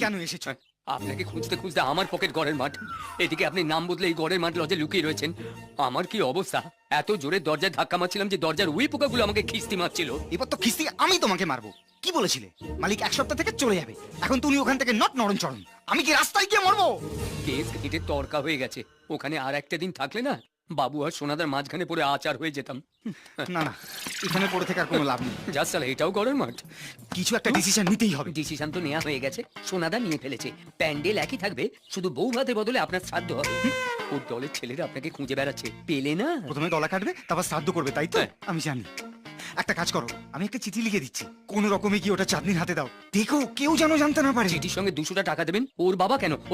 কেন এসেছো? আপনাকে খুঁজতে খুঁজতে আমার পকেট গড়ের মাঠ, এদিকে আপনি নাম বদলে এই গড়ের মাঠ লজে লুকিয়ে রয়েছেন। আমার কি অবস্থা! এত জোরে দরজায় ধাক্কা মারছিলাম যে দরজার উই পোকাগুলো আমাকে খিস্তি মারছিল। এবার তো কিস্তি আমি তোমাকে মারবো। কি বলেছিলে মালিক 1 সপ্তাহ থেকে চলে যাবে, এখন তুমি ওখান থেকে নট নরম চরণ, আমি কি রাস্তায় গিয়ে মরবো? কেস কেটে তর্কা হয়ে গেছে, ওখানে আর একটা দিন থাকলে না বাবু আর সোনাদার মাঝখানে পড়ে আচার হয়ে যেতাম। না না, এখানে পড়ে থেকে আর কোনো লাভ নেই। যা সালা, এটাও গড়ের মাঠ। কিছু একটা ডিসিশন নিতেই হবে। ডিসিশন তো নেওয়া হয়ে গেছে, সোনাদা নিয়ে ফেলেছে। প্যান্ডেল একই থাকবে, শুধু বউ ভাতের বদলে আপনার শ্রাদ্ধ হবে। ওর দলের ছেলেরা আপনাকে খুঁজে বেড়াচ্ছে, পেলে না? প্রথমে গলা কাটবে, তারপর শ্রাদ্ধ করবে, তাই তো? হ্যাঁ। আমি জানি। একটা কাজ করো, আমি একটা চিঠি লিখে দিচ্ছি, কোন রকমে কি ওটা চাঁদনির হাতে দাও, দেখো কেউ যেন জানতে না পারে। চিঠির সঙ্গে 200টা টাকা দেবেন। ওর বাবা কেন,